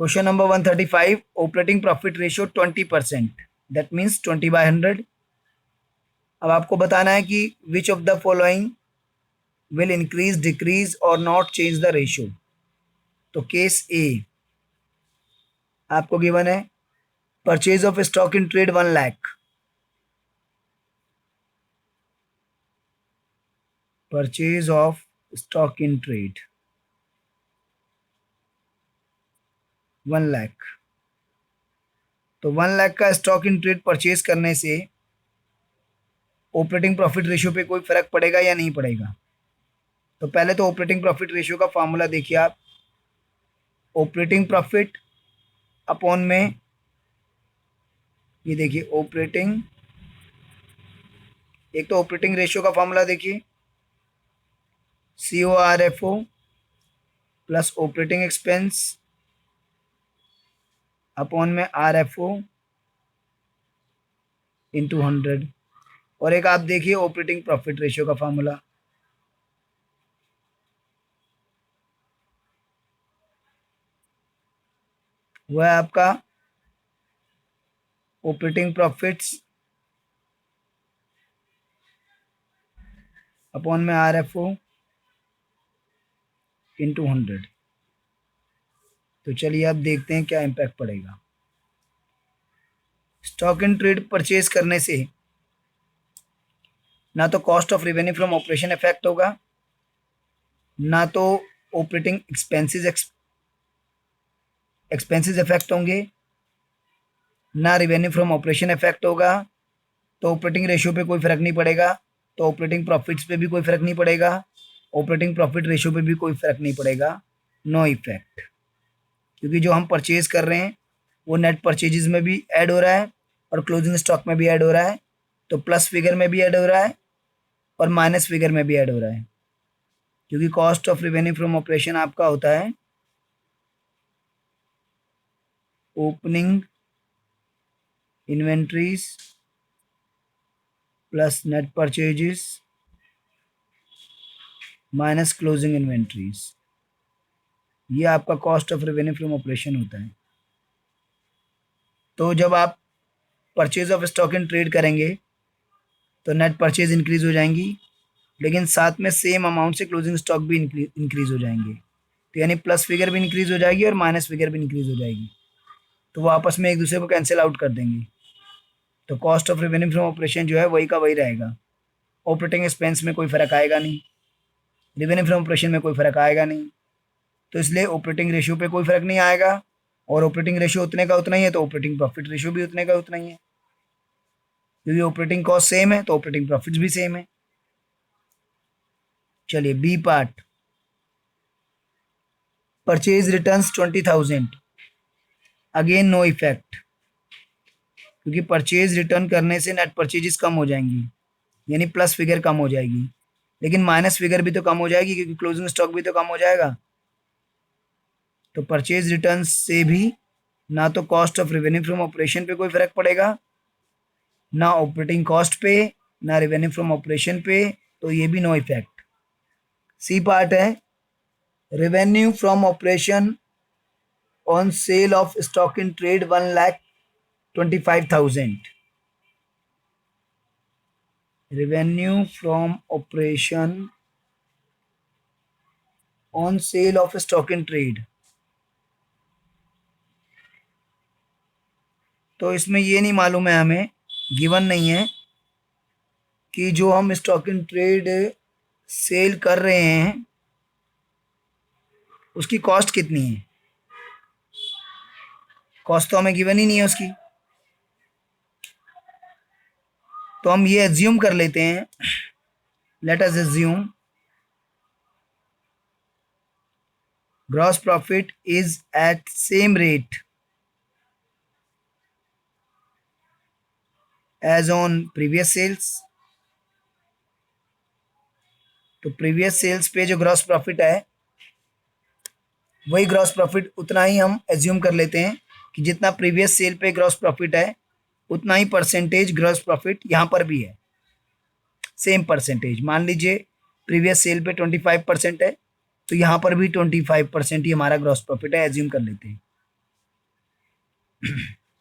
Question number 135, operating profit ratio 20%, that means 20/100। अब आपको बताना है कि which of the following will increase, decrease और नॉट चेंज द रेशियो। तो केस ए आपको गिवन है, purchase of stock in trade 1 lakh, purchase of stock in trade 1 lakh. तो 1 लाख का स्टॉक इन ट्रेड परचेज करने से ऑपरेटिंग प्रॉफिट रेशियो पे कोई फर्क पड़ेगा या नहीं पड़ेगा? तो पहले तो ऑपरेटिंग प्रॉफिट रेशियो का फॉर्मूला देखिए आप, ऑपरेटिंग प्रॉफिट अपॉन में, ये देखिए ऑपरेटिंग, एक तो ऑपरेटिंग रेशियो का फॉर्मूला देखिए, CORFO plus operating expense upon में RFO इंटू 100। और एक आप देखिए ऑपरेटिंग प्रॉफिट रेशियो का फॉर्मूला, वह है आपका ऑपरेटिंग प्रॉफिट्स अपॉन में RFO इंटू 100। तो चलिए अब देखते हैं क्या इम्पैक्ट पड़ेगा। स्टॉक इन ट्रेड परचेज करने से ना तो cost of revenue from operation effect होगा, ना तो ऑपरेटिंग एक्सपेंसेस इफेक्ट होंगे, ना रेवेन्यू फ्रॉम ऑपरेशन इफेक्ट होगा। तो ऑपरेटिंग रेशियो पे कोई फर्क नहीं पड़ेगा, तो ऑपरेटिंग प्रॉफिट्स पे भी कोई फर्क नहीं पड़ेगा, ऑपरेटिंग प्रॉफिट रेशियो पे भी कोई फर्क नहीं पड़ेगा, नो इफेक्ट। क्योंकि जो हम परचेज कर रहे हैं वो नेट परचेजेस में भी ऐड हो रहा है और क्लोजिंग स्टॉक में भी ऐड हो रहा है, तो प्लस फिगर में भी ऐड हो रहा है और माइनस फिगर में भी ऐड हो रहा है। क्योंकि cost of revenue from operation आपका होता है opening inventories plus net purchases minus closing inventories, ये आपका cost of revenue from operation होता है। तो जब आप purchase of stock in trade करेंगे तो नेट परचेज इंक्रीज हो जाएंगी, लेकिन साथ में सेम अमाउंट से क्लोजिंग स्टॉक भी इंक्रीज हो जाएंगे। तो यानी प्लस फिगर भी इंक्रीज हो जाएगी और माइनस फिगर भी इंक्रीज हो जाएगी, तो वो आपस में एक दूसरे को कैंसिल आउट कर देंगे। तो cost of revenue from operation जो है वही का वही रहेगा, ऑपरेटिंग एक्सपेंस में कोई फर्क आएगा नहीं, रेवेन्यू फ्रॉम ऑपरेशन में कोई फर्क आएगा नहीं। तो इसलिए ऑपरेटिंग रेशियो पे कोई फर्क नहीं आएगा, और ऑपरेटिंग रेशियो उतने का उतना ही है तो ऑपरेटिंग प्रॉफिट रेशियो भी उतने का उतना ही है। क्योंकि ऑपरेटिंग कॉस्ट सेम है तो ऑपरेटिंग प्रॉफिट्स भी सेम है। चलिए B part, purchase returns 20,000, again no effect, क्योंकि परचेज रिटर्न करने से नेट परचेजेस कम हो जाएंगी, यानी प्लस फिगर कम हो जाएगी, लेकिन माइनस फिगर भी तो कम हो जाएगी क्योंकि क्लोजिंग स्टॉक भी तो कम हो जाएगा। तो परचेज रिटर्न से भी ना तो cost of revenue from operation पे कोई फर्क पड़ेगा, ना ऑपरेटिंग कॉस्ट पे, ना रेवेन्यू फ्रॉम ऑपरेशन पे, तो ये भी नो इफेक्ट। सी पार्ट है, revenue from operation on sale of stock in trade 1,25,000, revenue from operation on sale of stock in trade. तो इसमें ये नहीं मालूम है, हमें गिवन नहीं है कि जो हम स्टॉक इन ट्रेड सेल कर रहे हैं उसकी कॉस्ट कितनी है, कॉस्ट तो हमें गिवन ही नहीं है उसकी। तो हम ये एज्यूम कर लेते हैं, let us assume gross profit is at same rate as on previous sales. तो प्रीवियस सेल्स पे जो ग्रॉस प्रॉफिट है वही ग्रॉस प्रॉफिट उतना ही हम एज्यूम कर लेते हैं कि जितना प्रीवियस सेल पे ग्रॉस प्रॉफिट है उतना ही परसेंटेज ग्रॉस प्रॉफिट यहाँ पर भी है, सेम परसेंटेज। मान लीजिए प्रीवियस सेल पे 25% है तो यहाँ पर भी 25% ही हमारा ग्रॉस प्रॉफिट है, एज्यूम कर लेते हैं।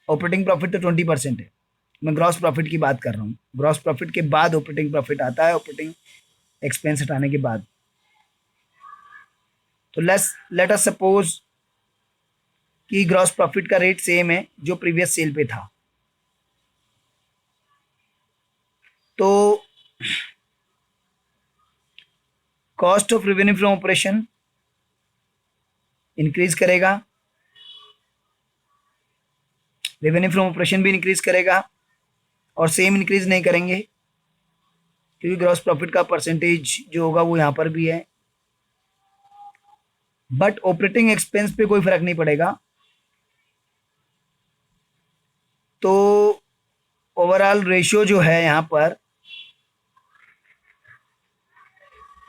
ऑपरेटिंग प्रॉफिट तो 20% है, मैं ग्रॉस प्रॉफिट की बात कर रहा हूँ। ग्रॉस प्रॉफिट के बाद ऑपरेटिंग प्रॉफिट आता है, ऑपरेटिंग एक्सपेंस हटाने के बाद। तो लेट अस सपोज कि ग्रॉस प्रॉफिट का रेट सेम है जो प्रीवियस सेल पे था, तो cost of revenue from operation increase करेगा, रेवेन्यू फ्रॉम ऑपरेशन भी इंक्रीज करेगा, और सेम इंक्रीज नहीं करेंगे क्योंकि ग्रॉस प्रॉफिट का परसेंटेज जो होगा वो यहाँ पर भी है। बट ऑपरेटिंग एक्सपेंस पे कोई फर्क नहीं पड़ेगा, तो ओवरऑल रेशियो जो है यहाँ पर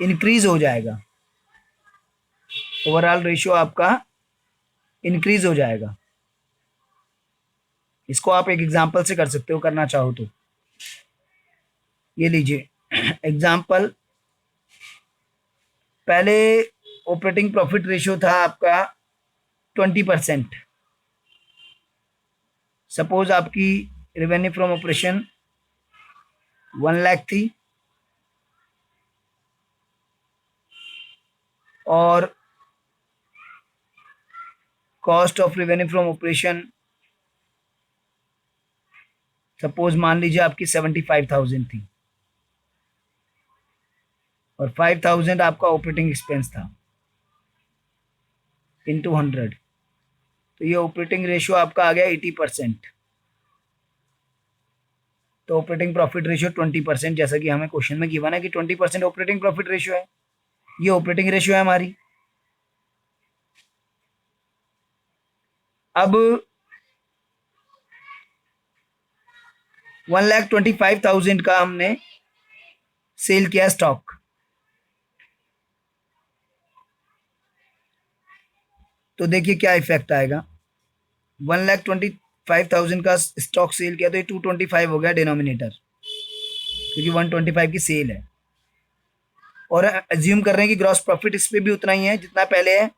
इंक्रीज हो जाएगा, ओवरऑल रेशियो आपका इंक्रीज हो जाएगा। इसको आप एक एग्जांपल से कर सकते हो करना चाहो तो। ये लीजिए एग्जांपल, पहले ऑपरेटिंग प्रॉफिट रेशियो था आपका 20%। सपोज आपकी रेवेन्यू फ्रॉम ऑपरेशन 1 लाख थी और cost of revenue from operation suppose मान लीजिए आपकी 75,000 थी और 5,000 आपका ऑपरेटिंग एक्सपेंस था इंटू 100, तो ये ऑपरेटिंग रेशियो आपका आ गया 80%। तो ऑपरेटिंग प्रॉफिट रेशियो 20%, जैसा कि हमें क्वेश्चन में गिवन है कि 20% ऑपरेटिंग प्रॉफिट रेशियो है, ये ऑपरेटिंग रेशियो है हमारी। अब 1,25,000 का हमने सेल किया स्टॉक, तो देखिए क्या इफेक्ट आएगा। 1,25,000 का स्टॉक सेल किया तो ये 225 हो गया डिनोमिनेटर, क्योंकि 125 की सेल है। और एज्यूम कर रहे हैं कि ग्रॉस प्रॉफिट इस पे भी उतना ही है जितना पहले है,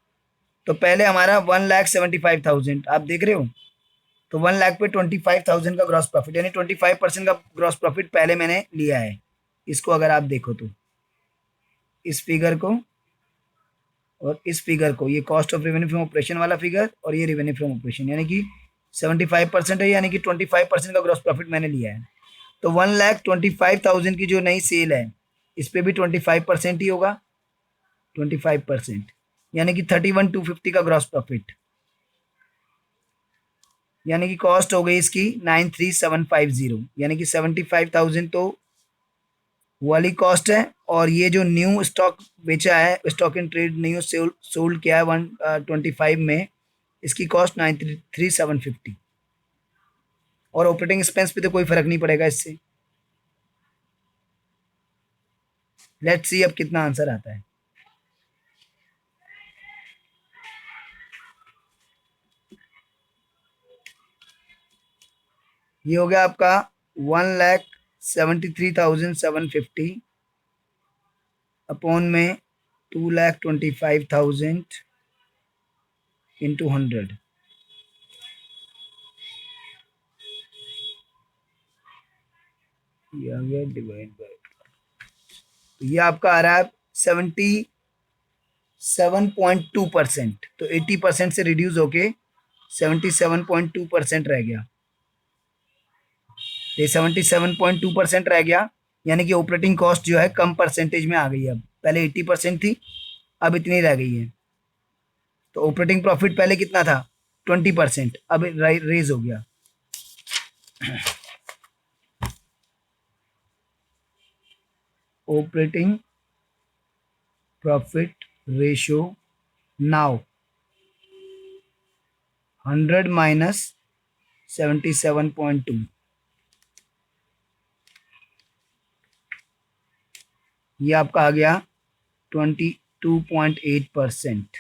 तो पहले हमारा 1,75,000 आप देख रहे हो, तो 1 लाख पे 25,000 का ग्रॉस प्रॉफिट, यानी 25% का ग्रॉस प्रॉफिट पहले मैंने लिया है। इसको अगर आप देखो तो इस फिगर को और इस फिगर को, ये cost of revenue from operation वाला फिगर और ये रेवेन्यू फ्रॉम ऑपरेशन, यानी कि 75% है, यानी कि 25% का ग्रॉस प्रॉफिट मैंने लिया है। तो 1,25,000 की जो नई सेल है इस पे भी 25% ही होगा, 25%, यानी कि 31,250 का ग्रॉस प्रॉफिट, यानी कि कॉस्ट हो गई इसकी 93,750, यानी कि 75,000 तो वाली कॉस्ट है, और ये जो न्यू स्टॉक बेचा है, stock in trade new sold किया है 125 में, इसकी कॉस्ट 93,750, और ऑपरेटिंग एक्सपेंस पे तो कोई फर्क नहीं पड़ेगा इससे। लेट्स सी अब कितना आंसर आता है। ये हो गया आपका 1,73,750 अपॉन में 2,25,000 इंटू 100, ये आ गया डिवाइड बाय, तो ये आपका आ रहा है 77.2%, तो 80% से रिड्यूस होके 77.2% रह गया। ये 77.2% रह गया, यानी कि ऑपरेटिंग कॉस्ट जो है कम परसेंटेज में आ गई है। अब पहले 80% थी, अब इतनी रह गई है। तो ऑपरेटिंग प्रॉफिट पहले कितना था 20%, अब रेज हो गया। Operating profit ratio now 100 minus 77.2, ये आपका आ गया 22.8%,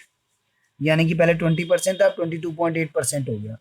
यानी कि पहले 20% था, अब 22.8% हो गया।